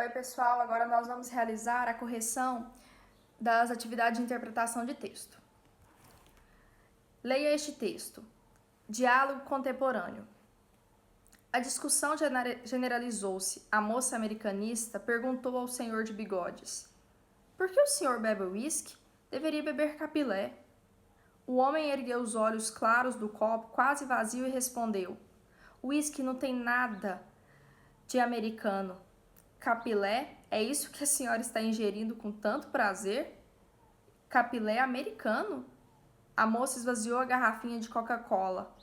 Oi, pessoal, agora nós vamos realizar a correção das atividades de interpretação de texto. Leia este texto. Diálogo contemporâneo. A discussão generalizou-se. A moça americanista perguntou ao senhor de bigodes: por que o senhor bebe uísque? Deveria beber capilé. O homem ergueu os olhos claros do copo, quase vazio, e respondeu: uísque não tem nada de americano. Capilé, é isso que a senhora está ingerindo com tanto prazer? Capilé americano? A moça esvaziou a garrafinha de Coca-Cola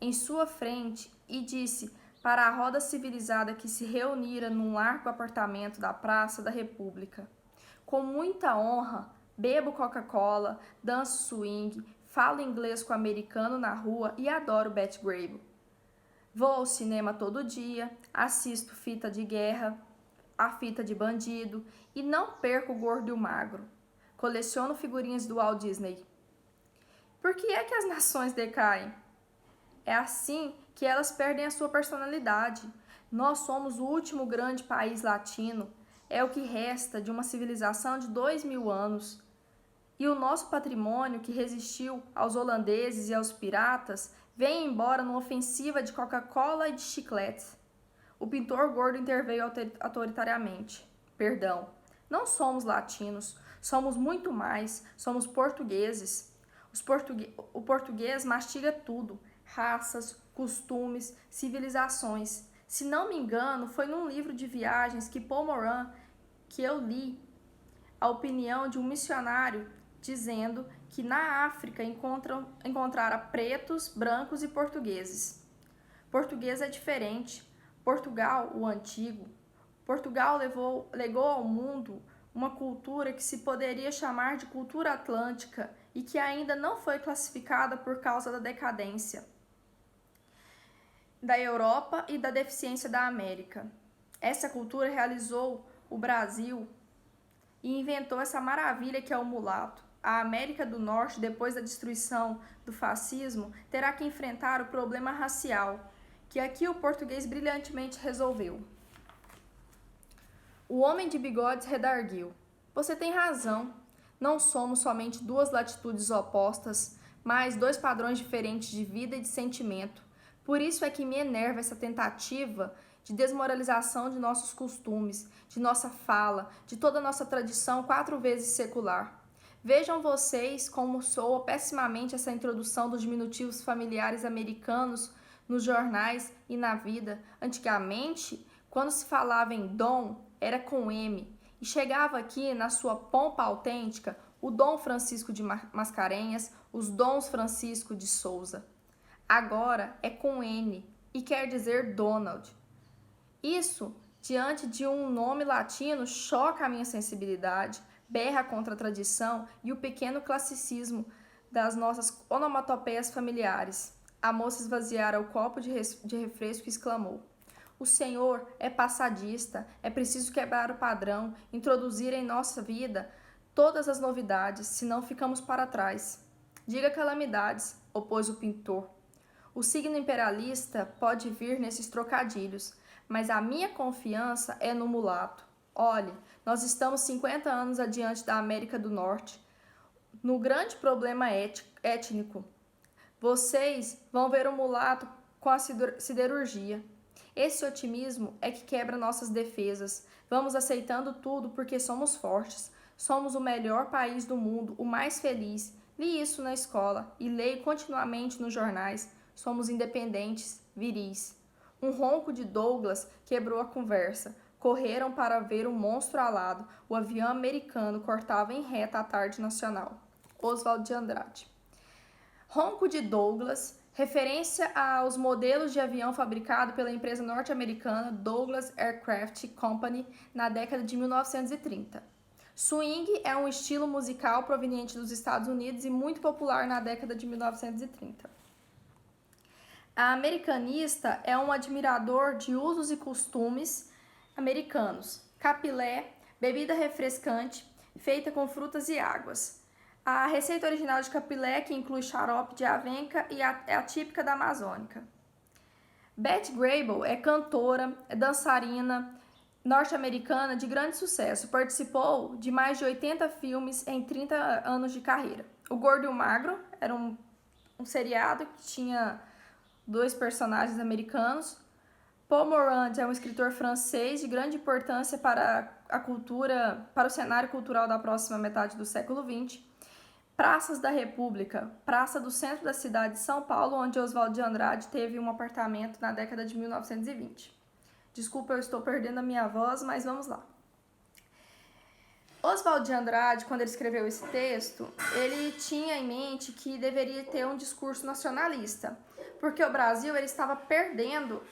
em sua frente e disse para a roda civilizada que se reunira num largo apartamento da Praça da República: com muita honra, bebo Coca-Cola, danço swing, falo inglês com o americano na rua e adoro Betty Grable. Vou ao cinema todo dia, assisto fita de guerra, a fita de bandido e não perco o gordo e o magro. Coleciono figurinhas do Walt Disney. Por que é que as nações decaem? É assim que elas perdem a sua personalidade. Nós somos o último grande país latino. É o que resta de uma civilização de 2000 anos. E o nosso patrimônio, que resistiu aos holandeses e aos piratas, vem embora numa ofensiva de Coca-Cola e de chicletes. O pintor gordo interveio autoritariamente. Perdão, não somos latinos, somos muito mais, somos portugueses. O português mastiga tudo, raças, costumes, civilizações. Se não me engano, foi num livro de viagens que Paul Moran que eu li a opinião de um missionário dizendo que na África encontrara pretos, brancos e portugueses. Português é diferente. Portugal, o antigo, Portugal legou ao mundo uma cultura que se poderia chamar de cultura atlântica e que ainda não foi classificada por causa da decadência da Europa e da deficiência da América. Essa cultura realizou o Brasil e inventou essa maravilha que é o mulato. A América do Norte, depois da destruição do fascismo, terá que enfrentar o problema racial, que aqui o português brilhantemente resolveu. O homem de bigodes redarguiu: você tem razão. Não somos somente duas latitudes opostas, mas dois padrões diferentes de vida e de sentimento. Por isso é que me enerva essa tentativa de desmoralização de nossos costumes, de nossa fala, de toda a nossa tradição 4 vezes secular. Vejam vocês como soa pessimamente essa introdução dos diminutivos familiares americanos nos jornais e na vida. Antigamente, quando se falava em Dom, era com M, e chegava aqui na sua pompa autêntica o Dom Francisco de Mascarenhas, os Dons Francisco de Souza. Agora é com N e quer dizer Donald. Isso, diante de um nome latino, choca a minha sensibilidade, berra contra a tradição e o pequeno classicismo das nossas onomatopeias familiares. A moça esvaziara o copo de refresco e exclamou: o senhor é passadista, é preciso quebrar o padrão, introduzir em nossa vida todas as novidades, senão ficamos para trás. Diga calamidades, opôs o pintor. O signo imperialista pode vir nesses trocadilhos, mas a minha confiança é no mulato. Olhe, nós estamos 50 anos adiante da América do Norte, no grande problema étnico. Vocês vão ver o mulato com a siderurgia. Esse otimismo é que quebra nossas defesas. Vamos aceitando tudo porque somos fortes. Somos o melhor país do mundo, o mais feliz. Li isso na escola e leio continuamente nos jornais. Somos independentes, viris. Um ronco de Douglas quebrou a conversa. Correram para ver o monstro alado. O avião americano cortava em reta a tarde nacional. Oswald de Andrade. Ronco de Douglas, referência aos modelos de avião fabricado pela empresa norte-americana Douglas Aircraft Company na década de 1930. Swing é um estilo musical proveniente dos Estados Unidos e muito popular na década de 1930. A americanista é um admirador de usos e costumes americanos. Capilé, bebida refrescante, feita com frutas e águas. A receita original de capilé, que inclui xarope de avenca, é a típica da Amazônica. Betty Grable é cantora, é dançarina, norte-americana de grande sucesso. Participou de mais de 80 filmes em 30 anos de carreira. O Gordo e o Magro era um seriado que tinha 2 personagens americanos. Paul Morand é um escritor francês de grande importância para a cultura, para o cenário cultural da próxima metade do século XX. Praças da República, praça do centro da cidade de São Paulo, onde Oswald de Andrade teve um apartamento na década de 1920. Desculpa, eu estou perdendo a minha voz, mas vamos lá. Oswald de Andrade, quando ele escreveu esse texto, ele tinha em mente que deveria ter um discurso nacionalista, porque o Brasil ele estava perdendo,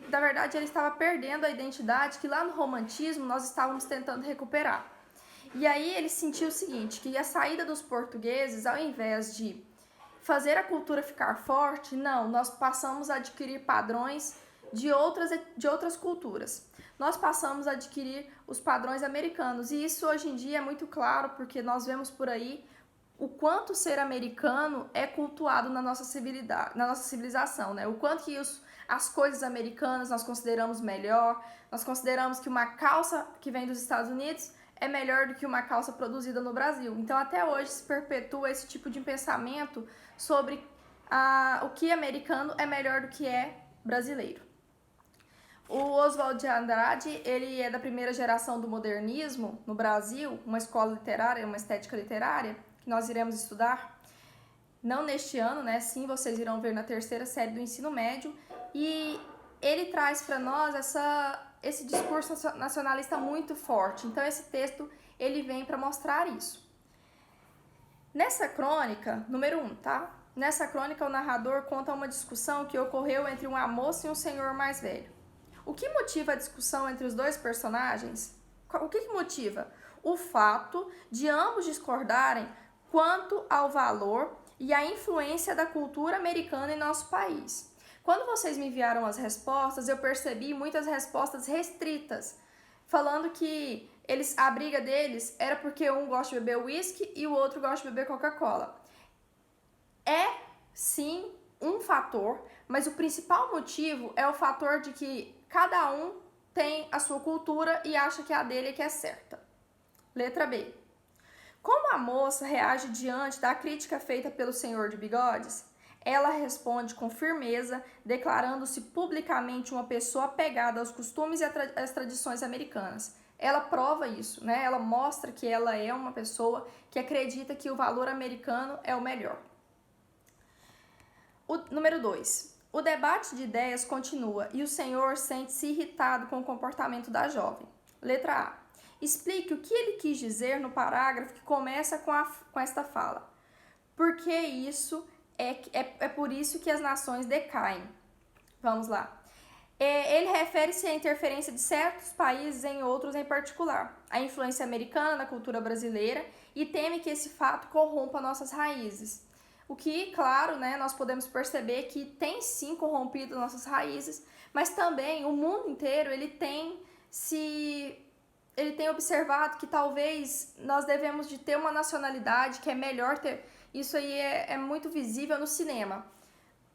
na verdade ele estava perdendo a identidade que lá no romantismo nós estávamos tentando recuperar. E aí ele sentiu o seguinte, que a saída dos portugueses, ao invés de fazer a cultura ficar forte, não, nós passamos a adquirir padrões de outras culturas. Nós passamos a adquirir os padrões americanos. E isso hoje em dia é muito claro, porque nós vemos por aí o quanto ser americano é cultuado na nossa civilização, né? O quanto que as coisas americanas nós consideramos melhor, nós consideramos que uma calça que vem dos Estados Unidos é melhor do que uma calça produzida no Brasil. Então, até hoje se perpetua esse tipo de pensamento sobre o que americano é melhor do que é brasileiro. O Oswald de Andrade, ele é da primeira geração do modernismo no Brasil, uma escola literária, uma estética literária, que nós iremos estudar, não neste ano, né? Sim, vocês irão ver na terceira série do ensino médio, e ele traz para nós esse discurso nacionalista muito forte. Então, esse texto, ele vem para mostrar isso. Nessa crônica, número 1, tá? Nessa crônica, o narrador conta uma discussão que ocorreu entre uma moça e um senhor mais velho. O que motiva a discussão entre os dois personagens? O que motiva? O fato de ambos discordarem quanto ao valor e à influência da cultura americana em nosso país. Quando vocês me enviaram as respostas, eu percebi muitas respostas restritas, falando que a briga deles era porque um gosta de beber uísque e o outro gosta de beber Coca-Cola. É, sim, um fator, mas o principal motivo é o fator de que cada um tem a sua cultura e acha que a dele é que é certa. Letra B. Como a moça reage diante da crítica feita pelo senhor de bigodes? Ela responde com firmeza, declarando-se publicamente uma pessoa apegada aos costumes e às tradições americanas. Ela prova isso, né? Ela mostra que ela é uma pessoa que acredita que o valor americano é o melhor. Número 2. O debate de ideias continua e o senhor sente-se irritado com o comportamento da jovem. Letra A. Explique o que ele quis dizer no parágrafo que começa com esta fala. Porque isso é por isso que as nações decaem. Vamos lá. Ele refere-se à interferência de certos países em outros em particular, a influência americana na cultura brasileira, e teme que esse fato corrompa nossas raízes. O que, claro, né, nós podemos perceber que tem sim corrompido nossas raízes, mas também o mundo inteiro ele tem observado que talvez nós devemos de ter uma nacionalidade que é melhor ter. Isso aí é muito visível no cinema.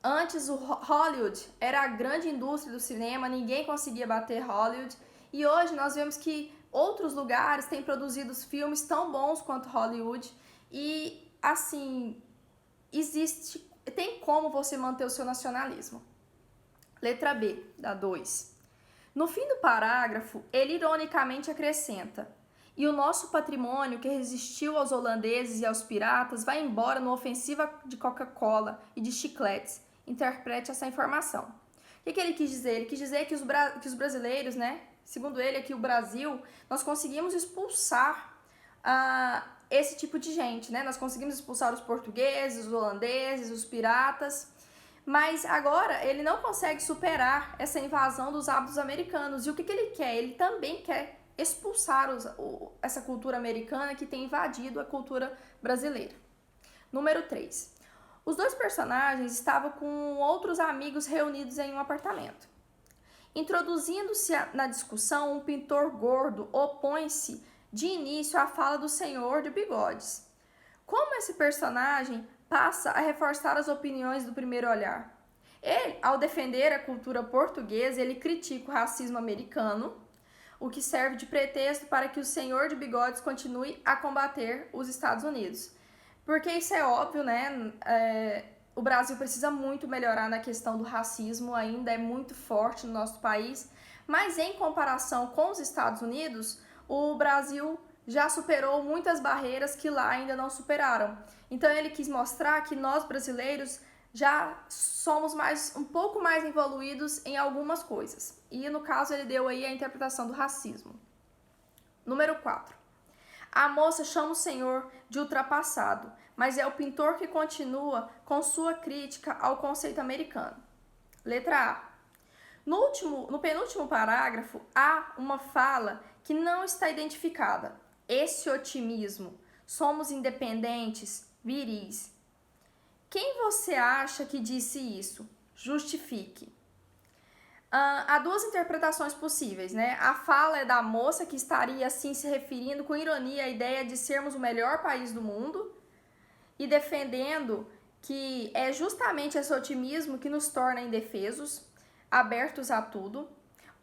Antes o Hollywood era a grande indústria do cinema, ninguém conseguia bater Hollywood. E hoje nós vemos que outros lugares têm produzido filmes tão bons quanto Hollywood. E assim, tem como você manter o seu nacionalismo. Letra B, da 2. No fim do parágrafo, ele ironicamente acrescenta: e o nosso patrimônio que resistiu aos holandeses e aos piratas vai embora numa ofensiva de Coca-Cola e de chicletes. Interprete essa informação. O que ele quis dizer? Ele quis dizer que os brasileiros, né, segundo ele, aqui o Brasil, nós conseguimos expulsar esse tipo de gente, né? Nós conseguimos expulsar os portugueses, os holandeses, os piratas, mas agora ele não consegue superar essa invasão dos hábitos americanos. E o que ele quer? Ele também quer expulsar essa cultura americana que tem invadido a cultura brasileira. Número 3. Os dois personagens estavam com outros amigos reunidos em um apartamento. Introduzindo-se na discussão, um pintor gordo opõe-se de início à fala do senhor de bigodes. Como esse personagem passa a reforçar as opiniões do primeiro olhar? Ele, ao defender a cultura portuguesa, ele critica o racismo americano. o que serve de pretexto para que o senhor de bigodes continue a combater os Estados Unidos. Porque isso é óbvio, né? O Brasil precisa muito melhorar na questão do racismo, ainda é muito forte no nosso país, mas em comparação com os Estados Unidos, o Brasil já superou muitas barreiras que lá ainda não superaram. Então ele quis mostrar que nós brasileiros já somos um pouco mais evoluídos em algumas coisas. E no caso ele deu aí a interpretação do racismo. Número 4. A moça chama o senhor de ultrapassado, mas é o pintor que continua com sua crítica ao conceito americano. Letra A. No penúltimo parágrafo, há uma fala que não está identificada. Esse otimismo, somos independentes, viris. Quem você acha que disse isso? Justifique. Há duas interpretações possíveis, né? A fala é da moça que estaria assim se referindo com ironia à ideia de sermos o melhor país do mundo e defendendo que é justamente esse otimismo que nos torna indefesos, abertos a tudo,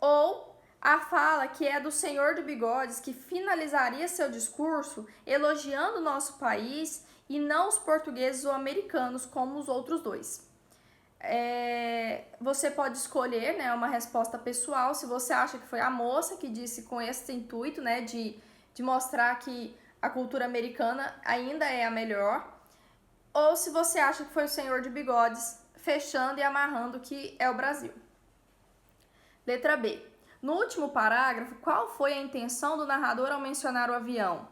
ou a fala que é do senhor de bigodes que finalizaria seu discurso elogiando o nosso país e não os portugueses ou americanos como os outros dois. Você pode escolher, né, uma resposta pessoal, se você acha que foi a moça que disse com esse intuito, né, de mostrar que a cultura americana ainda é a melhor, ou se você acha que foi o senhor de bigodes fechando e amarrando que é o Brasil. Letra B. No último parágrafo, qual foi a intenção do narrador ao mencionar o avião?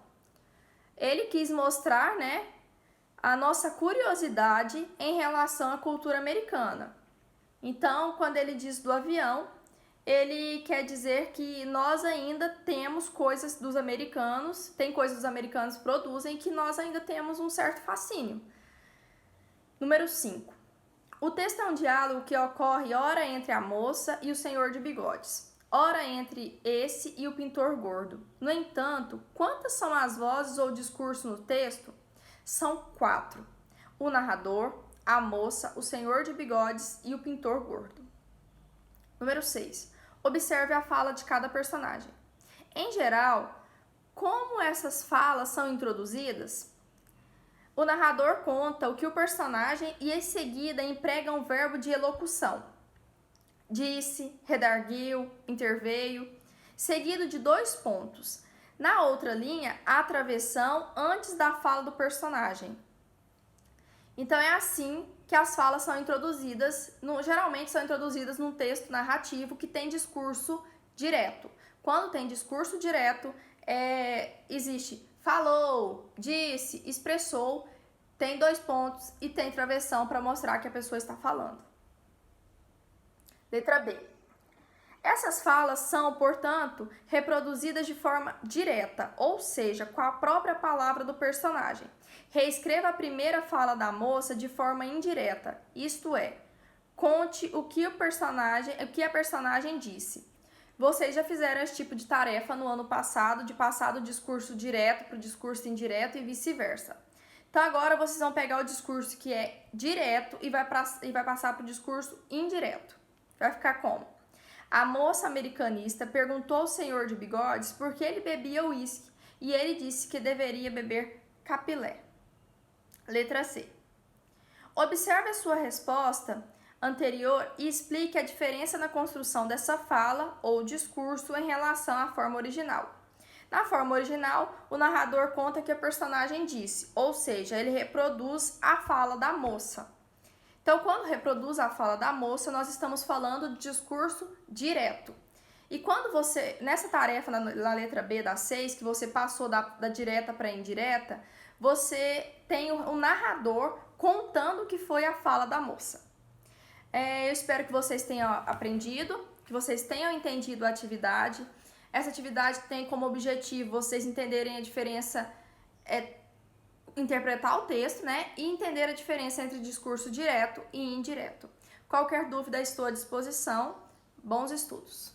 Ele quis mostrar, né, a nossa curiosidade em relação à cultura americana. Então, quando ele diz do avião, ele quer dizer que nós ainda temos coisas dos americanos, tem coisas que os americanos produzem que nós ainda temos um certo fascínio. Número 5. O texto é um diálogo que ocorre ora entre a moça e o senhor de bigodes, ora entre esse e o pintor gordo. No entanto, quantas são as vozes ou discurso no texto? São 4. O narrador, a moça, o senhor de bigodes e o pintor gordo. Número 6. Observe a fala de cada personagem. Em geral, como essas falas são introduzidas? O narrador conta o que o personagem e em seguida emprega um verbo de elocução. Disse, redarguiu, interveio, seguido de 2 pontos. Na outra linha, a travessão antes da fala do personagem. Então é assim que as falas são introduzidas, geralmente são introduzidas num texto narrativo que tem discurso direto. Quando tem discurso direto, existe falou, disse, expressou, tem 2 pontos e tem travessão para mostrar que a pessoa está falando. Letra B. Essas falas são, portanto, reproduzidas de forma direta, ou seja, com a própria palavra do personagem. Reescreva a primeira fala da moça de forma indireta, isto é, conte o que a personagem disse. Vocês já fizeram esse tipo de tarefa no ano passado, de passar do discurso direto para o discurso indireto e vice-versa. Então agora vocês vão pegar o discurso que é direto e vai passar para o discurso indireto. Vai ficar como? A moça americanista perguntou ao senhor de bigodes por que ele bebia uísque e ele disse que deveria beber capilé. Letra C. Observe a sua resposta anterior e explique a diferença na construção dessa fala ou discurso em relação à forma original. Na forma original, o narrador conta que a personagem disse, ou seja, ele reproduz a fala da moça. Então, quando reproduz a fala da moça, nós estamos falando de discurso direto. E quando você, nessa tarefa na letra B da 6, que você passou da direta para a indireta, você tem um narrador contando o que foi a fala da moça. Eu espero que vocês tenham aprendido, que vocês tenham entendido a atividade. Essa atividade tem como objetivo vocês entenderem a diferença, interpretar o texto, né? E entender a diferença entre discurso direto e indireto. Qualquer dúvida, estou à disposição. Bons estudos!